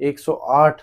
108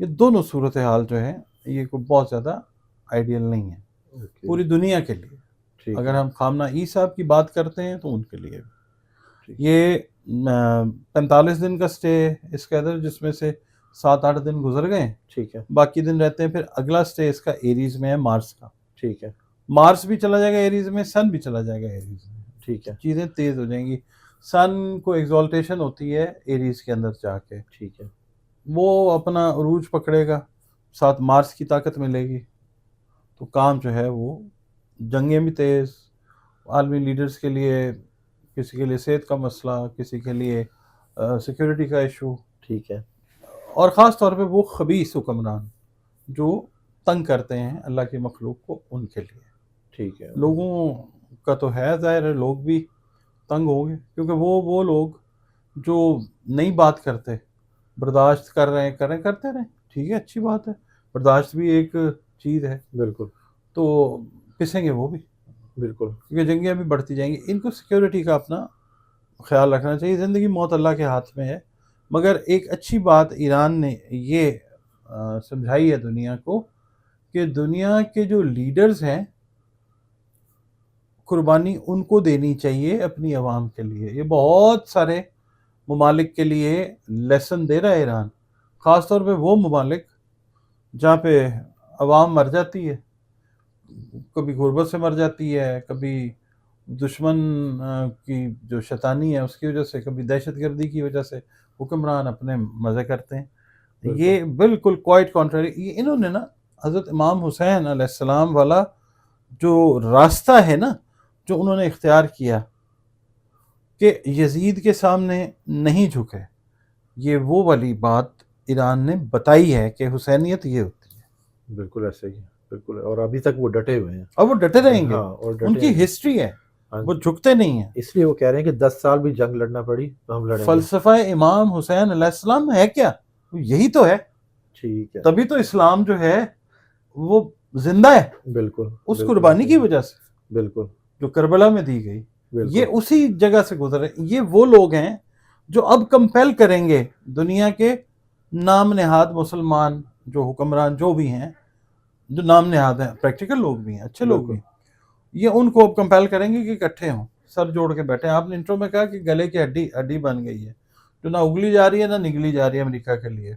یہ دونوں صورتحال جو ہے یہ کوئی بہت زیادہ آئیڈیل نہیں ہے پوری دنیا کے لیے. اگر ہم خامنہ ای صاحب کی بات کرتے ہیں تو ان کے لیے یہ 45 دن کا سٹے اس کے اندر، جس میں سے 7-8 دن گزر گئے، ٹھیک ہے، باقی دن رہتے ہیں. پھر اگلا سٹے اس کا ایریز میں ہے، مارس کا. ٹھیک ہے، مارس بھی چلا جائے گا ایریز میں، سن بھی چلا جائے گا ایریز میں. ٹھیک ہے، چیزیں تیز ہو جائیں گی. سن کو ایگزالٹیشن ہوتی ہے ایریز کے اندر جا کے، ٹھیک ہے، وہ اپنا عروج پکڑے گا، ساتھ مارس کی طاقت ملے گی، تو کام جو ہے وہ جنگیں بھی تیز، عالمی لیڈرز کے لیے، کسی کے لیے صحت کا مسئلہ، کسی کے لیے سیکیورٹی کا ایشو، ٹھیک ہے، اور خاص طور پہ وہ خبیث حکمران جو تنگ کرتے ہیں اللہ کی مخلوق کو، ان کے لیے. ٹھیک ہے. لوگوں کا تو ہے ظاہر ہے لوگ بھی تنگ ہوں گے، کیونکہ وہ لوگ جو نہیں بات کرتے، برداشت کرتے رہیں، ٹھیک ہے، اچھی بات ہے، برداشت بھی ایک چیز ہے، بالکل، تو پسیں گے وہ بھی، بالکل، کیونکہ جنگیں بھی بڑھتی جائیں گی. ان کو سیکیورٹی کا اپنا خیال رکھنا چاہیے. زندگی موت اللہ کے ہاتھ میں ہے، مگر ایک اچھی بات ایران نے یہ سمجھائی ہے دنیا کو کہ دنیا کے جو لیڈرز ہیں قربانی ان کو دینی چاہیے اپنی عوام کے لیے. یہ بہت سارے ممالک کے لیے لیسن دے رہا ہے ایران، خاص طور پہ وہ ممالک جہاں پہ عوام مر جاتی ہے، کبھی غربت سے مر جاتی ہے، کبھی دشمن کی جو شیطانی ہے اس کی وجہ سے، کبھی دہشت گردی کی وجہ سے حکمران اپنے مزے کرتے ہیں. یہ بالکل کوائٹ کانٹریری. یہ انہوں نے نا حضرت امام حسین علیہ السلام والا جو راستہ ہے نا، جو انہوں نے اختیار کیا کہ یزید کے سامنے نہیں جھکے، یہ وہ والی بات ایران نے بتائی ہے کہ حسینیت یہ ہوتی ہے. بالکل ایسے ہی ہے، بالکل. اور ابھی تک وہ ڈٹے ہوئے ہیں، اور وہ ڈٹے رہیں گے. اور ان کی ہسٹری ہے، وہ جھکتے نہیں ہیں. اس لیے وہ کہہ رہے ہیں کہ 10 سال بھی جنگ لڑنا پڑی تو ہم لڑیں گے. فلسفہ امام حسین علیہ السلام ہے کیا؟ یہی تو ہے. ٹھیک ہے، تبھی تو اسلام جو ہے وہ زندہ ہے، بالکل، اس قربانی کی وجہ سے بالکل، جو کربلا میں دی گئی. یہ اسی جگہ سے گزرے. یہ وہ لوگ ہیں جو اب کمپیل کریں گے دنیا کے نام نہاد مسلمان جو حکمران جو بھی ہیں، جو نام نہاد ہیں، پریکٹیکل لوگ بھی ہیں، اچھے لوگ بھی ہیں، یہ ان کو اب کمپیل کریں گے کہ اکٹھے ہوں، سر جوڑ کے بیٹھے ہیں. آپ نے انٹرو میں کہا کہ گلے کی ہڈی بن گئی ہے، جو نہ اگلی جا رہی ہے نہ نگلی جا رہی ہے امریکہ کے لیے.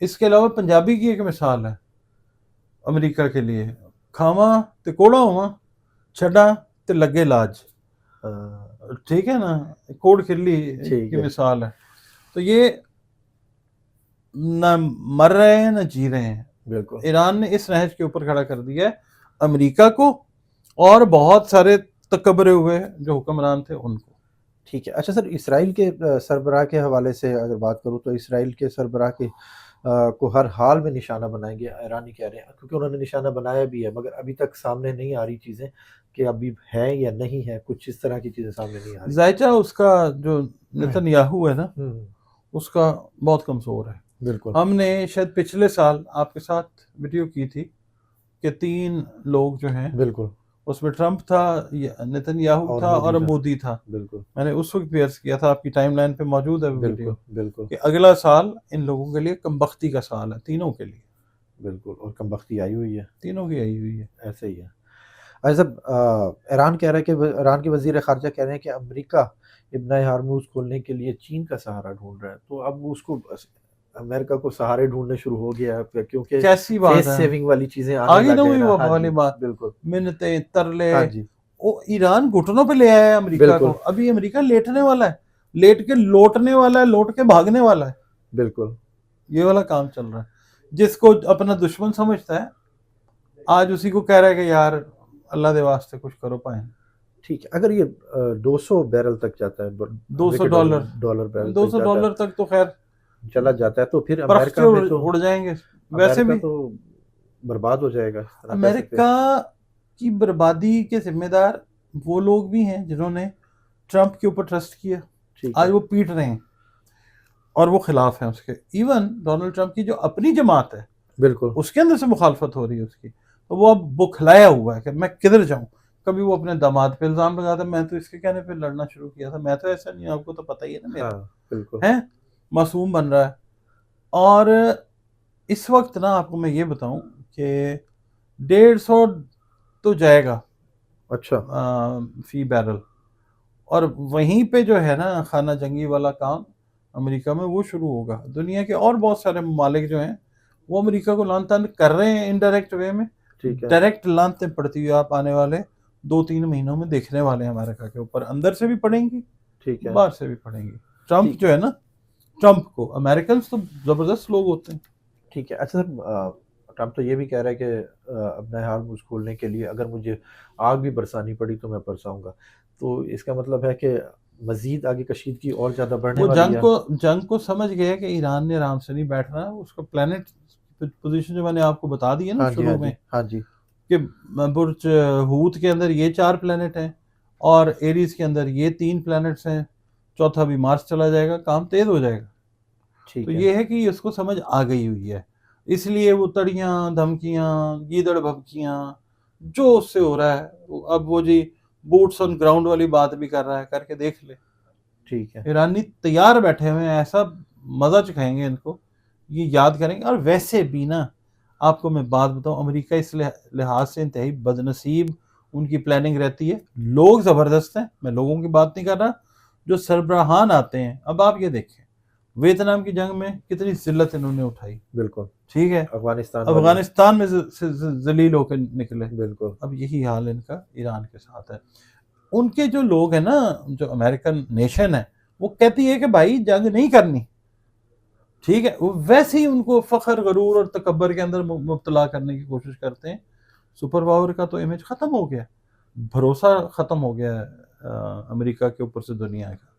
اس کے علاوہ پنجابی کی ایک مثال ہے امریکہ کے لیے، کھاواں تے کوڑا ہواں چھڈاں تے لگے لاج. ٹھیک ہے نا، کوڑ کھلی کی مثال ہے. تو یہ نہ مر رہے ہیں نہ جی رہے ہیں. بالکل ایران نے اس نہج کے اوپر کھڑا کر دیا ہے امریکہ کو اور بہت سارے تکبرے ہوئے جو حکمران تھے ان کو. ٹھیک ہے. اچھا سر، اسرائیل کے سربراہ کے حوالے سے اگر بات کروں تو اسرائیل کے سربراہ کے کو ہر حال میں نشانہ بنائیں گے ایرانی کہہ رہے ہیں، کیونکہ انہوں نے نشانہ بنایا بھی ہے، مگر ابھی تک سامنے نہیں آ رہی چیزیں کہ ابھی ہے یا نہیں ہے، کچھ اس طرح کی چیزیں سامنے نہیں آ رہی. ذائچہ اس کا جو نتن یاہو ہے نا، اس کا بہت کمزور ہے. بالکل. ہم نے شاید پچھلے سال آپ کے ساتھ ویڈیو کی تھی کہ 3 لوگ جو ہیں، بالکل، اس میں ٹرمپ تھا، نتن یاہو تھا اور مودی تھا. بالکل. میں نے اس وقت بھی عرض کیا تھا، آپ کی ٹائم لائن پہ موجود ہے ویڈیو، بالکل، کہ اگلا سال ان لوگوں کے لیے کمبختی کا سال ہے، تینوں کے لیے. بالکل. اور کمبختی آئی ہوئی ہے، تینوں کی آئی ہوئی ہے. ایسے ہی ہے. اچھا صاحب، ایران کہہ رہا ہے کہ ایران کے وزیر خارجہ کہہ رہے ہیں کہ امریکہ ابن ہارموز کھولنے کے لیے چین کا سہارا ڈھونڈ رہا ہے. تو اب اس کو امریکہ کو سہارے ڈھونڈنے شروع ہو گیا ہے، کیونکہ کیسی بات ہے، سیونگ والی چیزیں آگے نہ ہوئی والی بات. بالکل، منتیں ترلے، ہاں جی، وہ ایران گھٹنوں پہ لے آیا ہے امریکہ کو. ابھی امریکہ لیٹنے والا ہے، لیٹ کے لوٹنے والا ہے، لوٹ کے بھاگنے والا ہے. بالکل، یہ والا کام چل رہا ہے. جس کو اپنا دشمن سمجھتا ہے آج اسی کو کہہ رہا ہے کہ یار اللہ دے واسطے کچھ کرو پائیں. ٹھیک ہے. اگر یہ 200 بیرل تک جاتا ہے، $200 تک تو خیر چلا جاتا ہے، تو پھر امریکہ میں تو اڑ جائیں گے. ویسے بھی تو برباد ہو جائے گا. امریکہ کی بربادی کے ذمہ دار وہ لوگ بھی ہیں جنہوں نے ٹرمپ کے اوپر ٹرسٹ کیا. آج وہ پیٹ رہے ہیں اور وہ خلاف ہیں اس کے. ایون ڈونلڈ ٹرمپ کی جو اپنی جماعت ہے، بالکل، اس کے اندر سے مخالفت ہو رہی ہے اس کی. تو وہ اب بکھلایا ہوا ہے کہ میں کدھر جاؤں. کبھی وہ اپنے داماد پہ الزام لگاتا ہے، میں تو اس کے کہنے پہ لڑنا شروع کیا تھا، میں تو ایسا نہیں ہوں، آپ کو تو پتہ ہی ہے نا میرا. بالکل ہے معصوم بن رہا ہے. اور اس وقت نا آپ کو میں یہ بتاؤں کہ 150 تو جائے گا اچھا فی بیرل، اور وہیں پہ جو ہے نا خانہ جنگی والا کام امریکہ میں وہ شروع ہوگا. دنیا کے اور بہت سارے ممالک جو ہیں وہ امریکہ کو لان تان کر رہے ہیں انڈائریکٹ وے میں. ٹھیک ہے ڈائریکٹ لانتیں پڑتی ہوئی آپ آنے والے 2-3 مہینوں میں دیکھنے والے ہیں امریکہ کے اوپر. اندر سے بھی پڑیں گی، ٹھیک ہے باہر سے بھی پڑیں گی. ٹرمپ ٹھیک جو ہے نا، ٹرمپ کو امریکنز تو زبردست لوگ ہوتے ہیں. ٹھیک ہے. اچھا سر، ٹرمپ تو یہ بھی کہہ رہا ہے کہ اپنا ہارمز کھولنے کے لیے اگر مجھے آگ بھی برسانی پڑی تو میں برساؤں گا. تو اس کا مطلب ہے کہ مزید آگے کشیدگی اور زیادہ بڑھنے وہ والی ہے. جنگ کو سمجھ گیا کہ ایران نے آرام سے نہیں بیٹھنا. اس کا پلانٹ پوزیشن جو میں نے آپ کو بتا دی ہے نا ہاں جی ہاں شروع جی میں، ہاں جی کہ برج ہوت کے اندر یہ 4 پلانٹ ہیں، اور ایریز کے اندر یہ 3 پلانٹس ہیں، چوتھا بھی مارس چلا جائے گا، کام تیز ہو جائے گا. تو ٹھیک ہے یہ ہے کہ اس کو سمجھ آ گئی ہوئی ہے، اس لیے وہ تڑیاں دھمکیاں گیدڑ بھبکیاں جو اس سے ہو رہا ہے. اب وہ جی بوٹس آن گراؤنڈ والی بات بھی کر رہا ہے، کر کے دیکھ لے. ٹھیک ہے ایرانی تیار بیٹھے ہوئے ہیں، ایسا مزہ چکھائیں گے ان کو، یہ یاد کریں گے. اور ویسے بھی نا آپ کو میں بات بتاؤں، امریکہ اس لحاظ سے انتہائی بدنصیب ان کی پلاننگ رہتی ہے. لوگ زبردست ہیں، میں لوگوں کی بات نہیں کر رہا، جو سربراہان آتے ہیں. اب آپ یہ دیکھیں ویتنام کی جنگ میں کتنی ذلت انہوں نے اٹھائی، بالکل ٹھیک ہے، افغانستان والی افغانستان میں ذلیل ہو کے نکلے. بالکل اب یہی حال ان کا ایران کے ساتھ ہے. ان کے جو لوگ ہیں نا، جو امریکن نیشن ہے، وہ کہتی ہے کہ بھائی جنگ نہیں کرنی، ٹھیک ہے. وہ ویسے ہی ان کو فخر غرور اور تکبر کے اندر مبتلا کرنے کی کوشش کرتے ہیں. سپر پاور کا تو امیج ختم ہو گیا، بھروسہ ختم ہو گیا ہے امریکہ کے اوپر سے دنیا کا.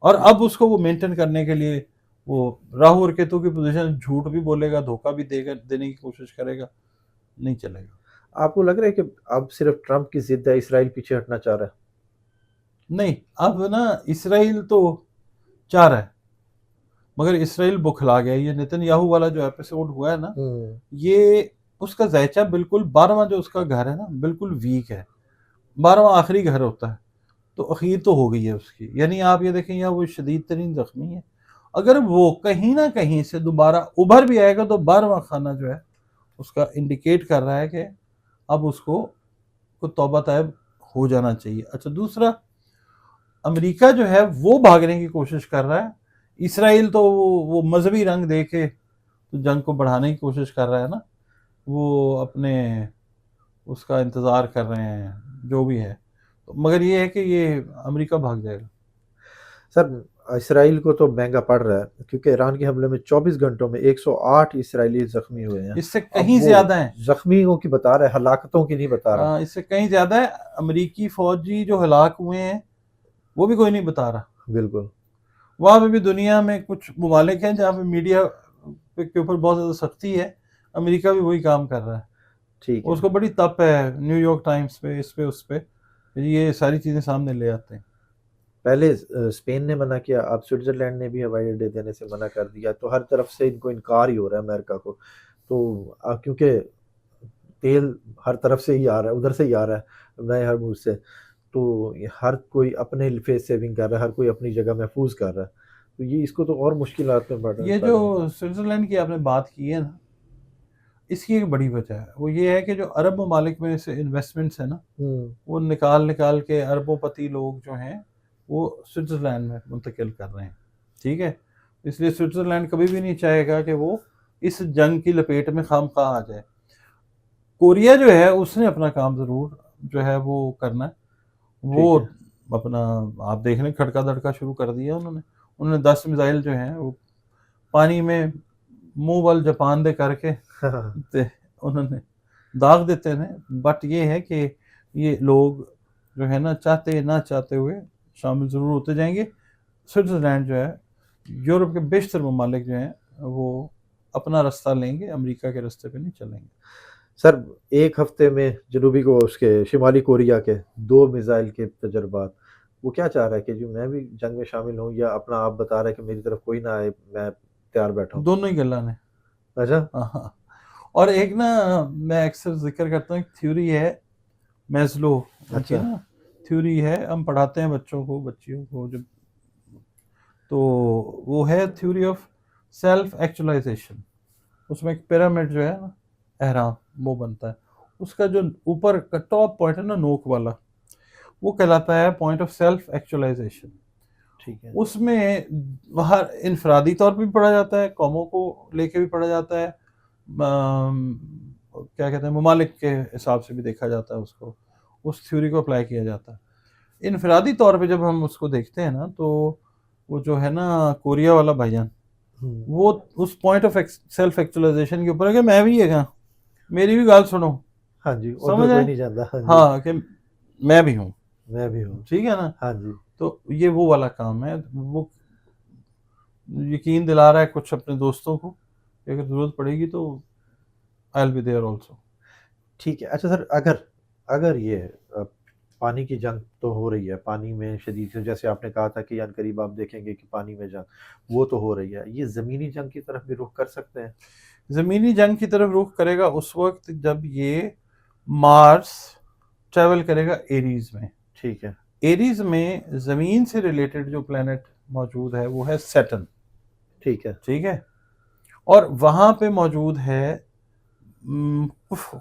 اور اب اس کو وہ مینٹین کرنے کے لیے وہ راہو اور کیتو کی پوزیشن، جھوٹ بھی بولے گا، دھوکہ بھی دینے کی کوشش کرے گا، نہیں چلے گا. آپ کو لگ رہا ہے کہ اب صرف ٹرمپ کی ضد ہے، اسرائیل پیچھے ہٹنا چاہ رہا ہے؟ نہیں، اب نا اسرائیل تو چاہ رہا ہے، مگر اسرائیل بکھلا گیا. یہ نتن یاہو والا جو ایپیسوڈ ہوا ہے نا، یہ اس کا ذائچہ بالکل 12واں جو اس کا گھر ہے نا بالکل ویک ہے. 12واں آخری گھر ہوتا ہے، تو اخیر تو ہو گئی ہے اس کی. یعنی آپ یہ دیکھیں، یا وہ شدید ترین زخمی ہے. اگر وہ کہیں نہ کہیں سے دوبارہ ابھر بھی آئے گا تو 12واں خانہ جو ہے اس کا انڈیکیٹ کر رہا ہے کہ اب اس کو توبہ طیب ہو جانا چاہیے. اچھا، دوسرا امریکہ جو ہے وہ بھاگنے کی کوشش کر رہا ہے. اسرائیل تو وہ مذہبی رنگ دے کے تو جنگ کو بڑھانے کی کوشش کر رہا ہے نا، وہ اپنے اس کا انتظار کر رہے ہیں جو بھی ہے. مگر یہ ہے کہ یہ امریکہ بھاگ جائے گا. سر اسرائیل کو تو مہنگا پڑ رہا ہے، کیونکہ ایران کے حملے میں 24 گھنٹوں میں 108 اسرائیلی زخمی ہوئے ہیں. اس سے اب کہیں وہ زیادہ ہیں، زخمیوں کی بتا رہا ہے، ہلاکتوں کی نہیں بتا رہا. اس سے کہیں زیادہ ہے. امریکی فوجی جو ہلاک ہوئے ہیں وہ بھی کوئی نہیں بتا رہا. بالکل وہاں پہ بھی دنیا میں کچھ ممالک ہیں جہاں پہ میڈیا کے اوپر بہت زیادہ سختی ہے. امریکہ بھی وہی کام کر رہا ہے. ٹھیک ہے. اس کو بڑی تپ ہے نیو یارک ٹائمز پہ، اس پہ اس پہ یہ ساری چیزیں سامنے لے آتے ہیں. پہلے اسپین نے منع کیا، اب سوئٹزرلینڈ نے بھی ہوائی اڈے دینے سے منع کر دیا. تو ہر طرف سے ان کو انکار ہی ہو رہا ہے امریکہ کو. تو کیونکہ تیل ہر طرف سے ہی آ رہا ہے، ادھر سے ہی آ رہا ہے نئے ہرمز سے، تو ہر کوئی اپنے فیس سیونگ کر رہا ہے، ہر کوئی اپنی جگہ محفوظ کر رہا ہے. تو یہ اس کو تو اور مشکلات میں یہ جو سوئٹزرلینڈ کی آپ نے بات کی ہے نا، اس کی ایک بڑی وجہ ہے، وہ یہ ہے کہ جو عرب ممالک میں سے انویسٹمنٹس ہیں نا، وہ نکال کے اربوں پتی لوگ جو ہیں وہ سوئٹزرلینڈ میں منتقل کر رہے ہیں، ٹھیک ہے. اس لیے سوئٹزرلینڈ کبھی بھی نہیں چاہے گا کہ وہ اس جنگ کی لپیٹ میں خام خواہ آ جائے. کوریا جو ہے اس نے اپنا کام ضرور جو ہے وہ کرنا ہے. وہ اپنا آپ دیکھ لیں کھڑکا دھڑکا شروع کر دیا انہوں نے 10 میزائل جو ہیں وہ پانی میں منہ وال جاپان دے کر کے انہوں نے داغ دیتے ہیں. بٹ یہ ہے کہ یہ لوگ جو ہے نا چاہتے نہ چاہتے ہوئے شامل ضرور ہوتے جائیں گے. سوئٹزرلینڈ جو ہے، یورپ کے بیشتر ممالک جو ہیں وہ اپنا رستہ لیں گے، امریکہ کے رستے پہ نہیں چلیں گے. سر ایک ہفتے میں جنوبی کو اس کے شمالی کوریا کے 2 میزائل کے تجربات، وہ کیا چاہ رہا ہے کہ جو میں بھی جنگ میں شامل ہوں، یا اپنا آپ بتا رہا ہے کہ میری طرف کوئی نہ آئے، میں تیار بیٹھا ہوں؟ دونوں ہی گلا نے. اچھا ہاں. اور ایک نا میں اکثر ذکر کرتا ہوں، ایک تھیوری ہے میزلو کی نا، تھیوری ہے، ہم پڑھاتے ہیں بچوں کو بچیوں کو جب، تو وہ ہے تھیوری آف سیلف ایکچولائزیشن. اس میں ایک پیرامڈ جو ہے نا احرام وہ بنتا ہے، اس کا جو اوپر کا ٹاپ پوائنٹ ہے نا نوک والا، وہ کہلاتا ہے پوائنٹ آف سیلف ایکچولائزیشن. ٹھیک ہے. اس میں ہر انفرادی طور پہ بھی پڑھا جاتا ہے، قوموں کو لے کے بھی پڑھا جاتا ہے، کیا کہتے ہیں ممالک کے حساب سے بھی دیکھا جاتا ہے، اس کو اس تھیوری کو اپلائی کیا جاتا ہے. انفرادی طور پہ جب ہم اس کو دیکھتے ہیں نا تو وہ جو ہے نا کوریا والا بھائی جان، وہ اس پوائنٹ آف سیلف ایکچولائزیشن کے اوپر ہے کہ میں بھی ہے میری بھی گال سنو. ہاں جی، ادھر سمجھ کوئی آئے؟ نہیں جانتا. ہاں جی، ہاں کہ میں بھی ہوں، میں بھی ہوں. ٹھیک ہے نا. ہاں جی. تو یہ وہ والا کام ہے، وہ یقین دلا رہا ہے کچھ اپنے دوستوں کو کہ اگر ضرورت پڑے گی تو I'll be there also. ٹھیک ہے. اچھا سر، اگر یہ پانی کی جنگ تو ہو رہی ہے، پانی میں شدید، جیسے آپ نے کہا تھا کہ ان قریب آپ دیکھیں گے کہ پانی میں جنگ وہ تو ہو رہی ہے، یہ زمینی جنگ کی طرف بھی رخ کر سکتے ہیں؟ زمینی جنگ کی طرف رخ کرے گا اس وقت جب یہ مارس ٹریول کرے گا ایریز میں. ٹھیک ہے. ایریز میں زمین سے ریلیٹڈ جو پلانٹ موجود ہے وہ ہے سیٹرن. ٹھیک ہے. ٹھیک ہے. اور وہاں پہ موجود ہے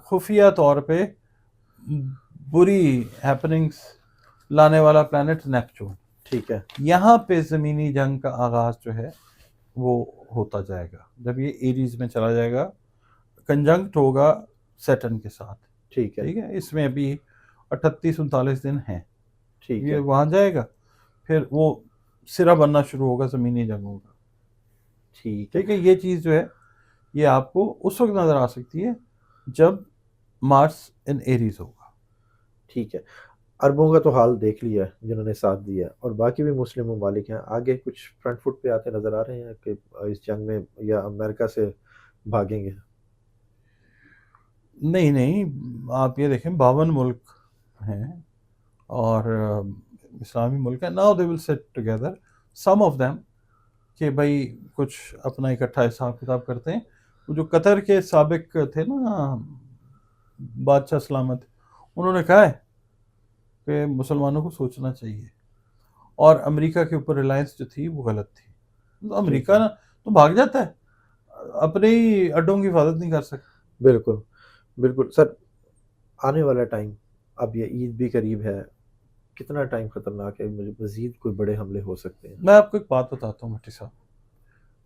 خفیہ طور پہ بری ہیپننگز لانے والا پلانٹ نیپچون. ٹھیک ہے. یہاں پہ زمینی جنگ کا آغاز جو ہے وہ ہوتا جائے گا جب یہ ایریز میں چلا جائے گا، کنجنکٹ ہوگا سیٹرن کے ساتھ. ٹھیک ہے. ٹھیک ہے. اس میں ابھی 38-39 دن ہیں. ٹھیک یہ ہے. وہاں جائے گا، پھر وہ سرا بننا شروع ہوگا زمینی جنگوں کا. ٹھیک ہے. ٹھیک ہے. یہ چیز جو ہے یہ آپ کو اس وقت نظر آ سکتی ہے جب مارس ان ایریز ہوگا. ٹھیک ہے. عربوں کا تو حال دیکھ لیا ہے جنہوں نے ساتھ دیا، اور باقی بھی مسلم ممالک ہیں، آگے کچھ فرنٹ فٹ پہ آتے نظر آ رہے ہیں کہ اس جنگ میں یا امریکہ سے بھاگیں گے؟ نہیں، آپ یہ دیکھیں 52 ملک ہیں اور اسلامی ملک ہیں. Now they will set together some of them کہ بھائی کچھ اپنا اکٹھا حساب کتاب کرتے ہیں. وہ جو قطر کے سابق تھے نا بادشاہ سلامت، انہوں نے کہا ہے کہ مسلمانوں کو سوچنا چاہیے، اور امریکہ کے اوپر ریلائنس جو تھی وہ غلط تھی. تو امریکہ نا تو بھاگ جاتا ہے، اپنے ہی اڈوں کی حفاظت نہیں کر سکتا. بالکل بالکل. سر آنے والا ٹائم، اب یہ عید بھی قریب ہے، کتنا ٹائم خطرناک ہے، مجھے مزید کوئی بڑے حملے ہو سکتے ہیں؟ میں آپ کو ایک بات بتاتا ہوں بھٹی صاحب،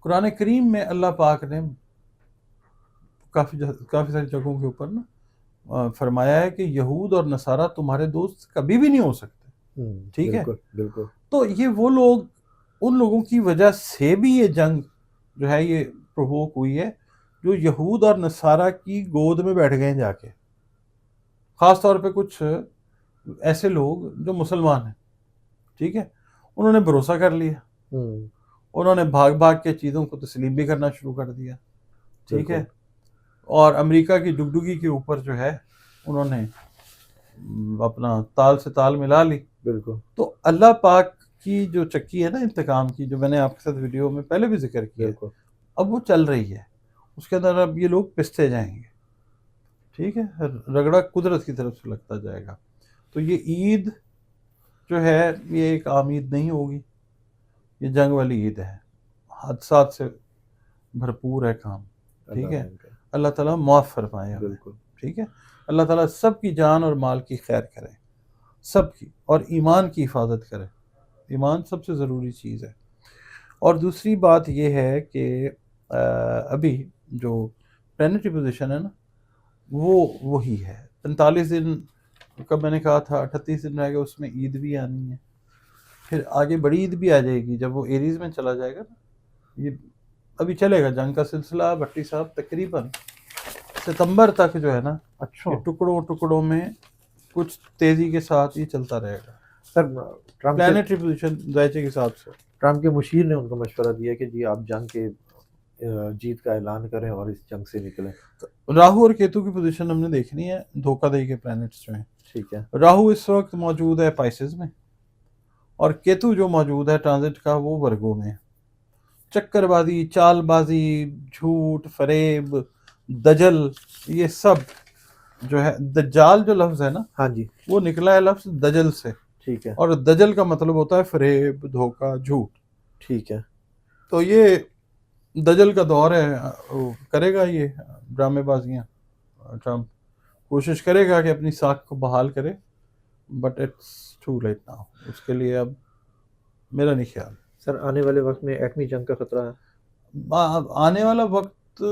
قرآن کریم میں اللہ پاک نے کافی ساری جگہوں کے اوپر نا فرمایا ہے کہ یہود اور نصارہ تمہارے دوست کبھی بھی نہیں ہو سکتے. ٹھیک ہے. بالکل بالکل. تو یہ وہ لوگ، ان لوگوں کی وجہ سے بھی یہ جنگ جو ہے یہ پرووک ہوئی ہے جو یہود اور نصارہ کی گود میں بیٹھ گئے ہیں جا کے. خاص طور پہ کچھ ایسے لوگ جو مسلمان ہیں، ٹھیک ہے، انہوں نے بھروسہ کر لیا، انہوں نے بھاگ بھاگ کے چیزوں کو تسلیم بھی کرنا شروع کر دیا. ٹھیک ہے. اور امریکہ کی ڈگڈگی کے اوپر جو ہے انہوں نے اپنا تال سے تال ملا لی. بالکل. تو اللہ پاک کی جو چکی ہے نا انتقام کی، جو میں نے آپ کے ساتھ ویڈیو میں پہلے بھی ذکر کیا، اب وہ چل رہی ہے. اس کے اندر اب یہ لوگ پستے جائیں گے. ٹھیک ہے. رگڑا قدرت کی طرف سے لگتا جائے گا. تو یہ عید جو ہے یہ ایک عام عید نہیں ہوگی، یہ جنگ والی عید ہے، حادثات سے بھرپور ہے کام. ٹھیک ہے. اللہ تعالیٰ معاف فرمائے. بالکل. ٹھیک ہے. اللہ تعالیٰ سب کی جان اور مال کی خیر کرے، سب کی، اور ایمان کی حفاظت کرے. ایمان سب سے ضروری چیز ہے. اور دوسری بات یہ ہے کہ ابھی جو پلانٹری پوزیشن ہے نا وہ وہی ہے. 45 دن کا میں نے کہا تھا، 38 دن رہ گئے، اس میں عید بھی آنی ہے، پھر آگے بڑی عید بھی آ جائے گی جب وہ ایریز میں چلا جائے گا نا. یہ ابھی چلے گا جنگ کا سلسلہ بھٹی صاحب تقریباً ستمبر تک جو ہے نا. اچھا. ٹکڑوں میں کچھ تیزی کے ساتھ یہ چلتا رہے گا. سر پلانٹری پوزیشن دائچے کے حساب سے ٹرمپ کے مشیر نے ان کو مشورہ دیا کہ جی آپ جنگ کے جیت کا اعلان کریں اور اس جنگ سے نکلیں. راہو اور کیتو کی پوزیشن ہم نے دیکھنی ہے، دھوکہ دہی کے پلانٹس جو ہیں. ٹھیک ہے. راہو اس وقت موجود ہے پائسز میں، اور کیتو جو موجود ہے ٹرانزٹ کا وہ ورگو میں. چکر بازی، چال بازی، جھوٹ، فریب، دجل، یہ سب جو ہے، دجال جو لفظ ہے نا، ہاں جی، وہ نکلا ہے لفظ دجل سے. ٹھیک ہے. اور دجل کا مطلب ہوتا ہے فریب، دھوکہ، جھوٹ. ٹھیک ہے. تو یہ دجل کا دور ہے، وہ کرے گا یہ ڈرامے بازیاں، ٹرمپ کوشش کرے گا کہ اپنی ساکھ کو بحال کرے، but it's too late now, اس کے لیے اب میرا نہیں خیال۔ سر آنے والے وقت میں ایٹمی جنگ کا خطرہ ہے؟ آنے والا وقت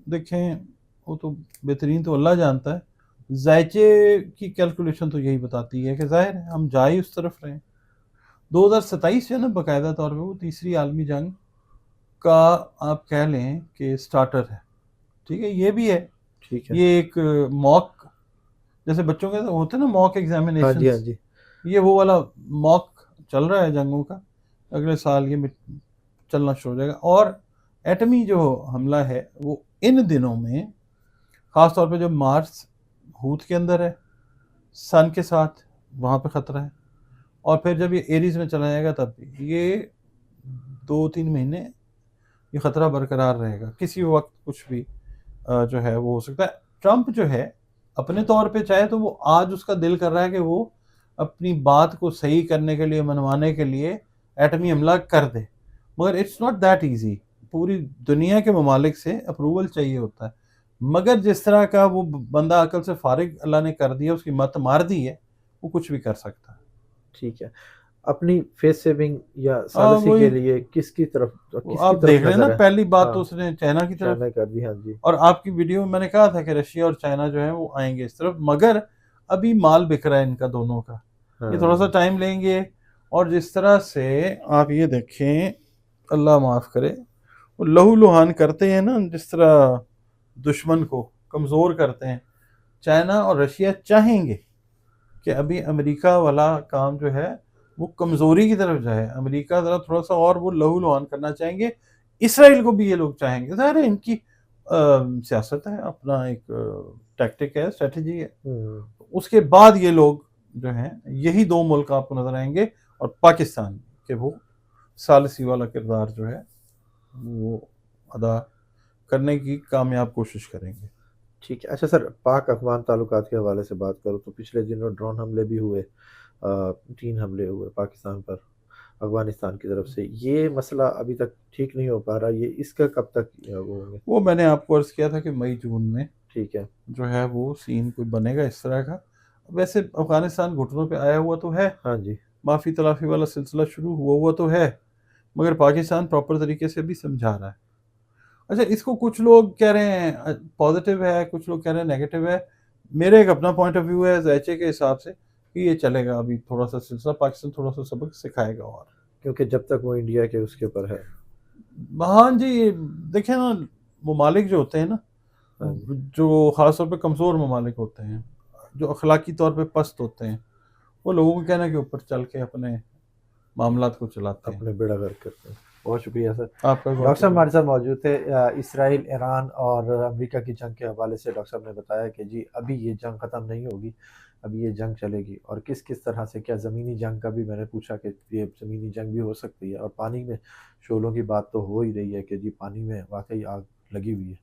دیکھیں وہ تو بہترین تو اللہ جانتا ہے، ذائچے کی کیلکولیشن تو یہی بتاتی ہے کہ ظاہر ہے ہم جا ہی اس طرف رہے ہیں۔ 2027 جو ہے نا باقاعدہ طور پہ وہ تیسری عالمی جنگ کا آپ کہہ لیں کہ سٹارٹر ہے، ٹھیک ہے، یہ بھی ہے، ٹھیک ہے، یہ ایک موک، جیسے بچوں کے ہوتے ہیں نا موک ہاں جی، ہاں ایگزامینیشنز، جی، یہ وہ والا موک چل رہا ہے جنگوں کا، اگلے سال یہ چلنا شروع ہو جائے گا۔ اور ایٹمی جو حملہ ہے وہ ان دنوں میں خاص طور پہ جب مارس ہوت کے اندر ہے سن کے ساتھ، وہاں پہ خطرہ ہے، اور پھر جب یہ ایریز میں چلا جائے گا تب بھی یہ 2-3 مہینے یہ خطرہ برقرار رہے گا، کسی وقت کچھ بھی جو ہے وہ ہو سکتا ہے۔ ٹرمپ جو ہے اپنے طور پہ چاہے تو وہ آج اس کا دل کر رہا ہے کہ وہ اپنی بات کو صحیح کرنے کے لیے، منوانے کے لیے ایٹمی حملہ کر دے، مگر اٹس ناٹ دیٹ ایزی، پوری دنیا کے ممالک سے اپروول چاہیے ہوتا ہے، مگر جس طرح کا وہ بندہ عقل سے فارغ اللہ نے کر دیا، اس کی مت مار دی ہے، وہ کچھ بھی کر سکتا ہے۔ ٹھیک ہے، اپنی فیس سیونگ یا ثالثی وہی کے لیے کس کی آپ طرف دیکھ رہے ہیں نا، نظر ہے؟ پہلی بات ہاں، تو اس نے چائنا کی طرف، چائنا کر دی، ہاں جی، اور آپ کی ویڈیو میں نے کہا تھا کہ رشیا اور چائنا جو ہے وہ آئیں گے اس طرف، مگر ابھی مال بک رہا ہے ان کا دونوں کا، یہ تھوڑا سا ہاں، ٹائم لیں گے۔ اور جس طرح سے آپ یہ دیکھیں، اللہ معاف کرے، وہ لہو لہان کرتے ہیں نا، جس طرح دشمن کو کمزور کرتے ہیں، چائنا اور رشیا چاہیں گے کہ ابھی امریکہ والا کام جو ہے وہ کمزوری کی طرف جائے، امریکہ ذرا تھوڑا سا اور وہ لہو لہان کرنا چاہیں گے، اسرائیل کو بھی یہ لوگ چاہیں گے، ظاہر ہے ان کی سیاست ہے، اپنا ایک ٹیکٹک ہے، اسٹریٹجی ہے، اس کے بعد یہ لوگ جو ہیں یہی دو ملک آپ کو نظر آئیں گے، اور پاکستان کہ وہ ثالثی والا کردار جو ہے وہ ادا کرنے کی کامیاب کوشش کریں گے۔ ٹھیک ہے۔ اچھا سر، پاک افغان تعلقات کے حوالے سے بات کرو تو پچھلے دنوں ڈرون حملے بھی ہوئے، 3 حملے ہوئے پاکستان پر افغانستان کی طرف سے، یہ مسئلہ ابھی تک ٹھیک نہیں ہو پا رہا، یہ اس کا کب تک وہ ہوں گے؟ وہ میں نے آپ کو عرض کیا تھا کہ مئی جون میں ٹھیک ہے، جو ہے وہ سین کوئی بنے گا اس طرح کا۔ ویسے افغانستان گھٹنوں پہ آیا ہوا تو ہے، ہاں جی، معافی تلافی والا سلسلہ شروع ہوا تو ہے، مگر پاکستان پراپر طریقے سے بھی سمجھا رہا ہے۔ اچھا، اس کو کچھ لوگ کہہ رہے ہیں پازیٹیو ہے، کچھ لوگ کہہ رہے ہیں نیگیٹو ہے، میرے ایک اپنا پوائنٹ آف ویو ہے ذائچے کے حساب سے کہ یہ چلے گا، ابھی تھوڑا سا سلسلہ پاکستان تھوڑا سا سبق سکھائے گا، اور کیونکہ جب تک وہ انڈیا کے اس کے اوپر ہے۔ ہاں جی، دیکھیں نا، ممالک جو ہوتے ہیں نا، ہاں جی، جو خاص طور پہ کمزور ممالک ہوتے ہیں، جو اخلاقی طور پہ پست ہوتے ہیں، وہ لوگوں کے کہنے کے اوپر چل کے اپنے معاملات کو چلاتے ہیں۔ اپنے بیڑا غرق کرتے ہیں۔ بہت شکریہ سر۔ آپ کا ڈاکٹر صاحب ہمارے ساتھ موجود تھے۔ اسرائیل، ایران اور امریکہ کی جنگ کے حوالے سے ڈاکٹر صاحب نے بتایا کہ جی ابھی یہ جنگ ختم نہیں ہوگی، ابھی یہ جنگ چلے گی، اور کس کس طرح سے، کیا زمینی جنگ کا بھی میں نے پوچھا کہ یہ زمینی جنگ بھی ہو سکتی ہے، اور پانی میں شعلوں کی بات تو ہو ہی رہی ہے کہ جی پانی میں واقعی آگ لگی ہوئی ہے۔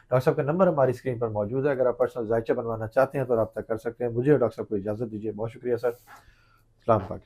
ڈاکٹر صاحب کا نمبر ہماری اسکرین پر موجود ہے، اگر آپ پرسنل ذائچہ بنوانا چاہتے ہیں تو رابطہ کر سکتے ہیں۔ مجھے اور ڈاکٹر صاحب کو اجازت دیجیے، بہت شکریہ سر۔ سلام پاکستان۔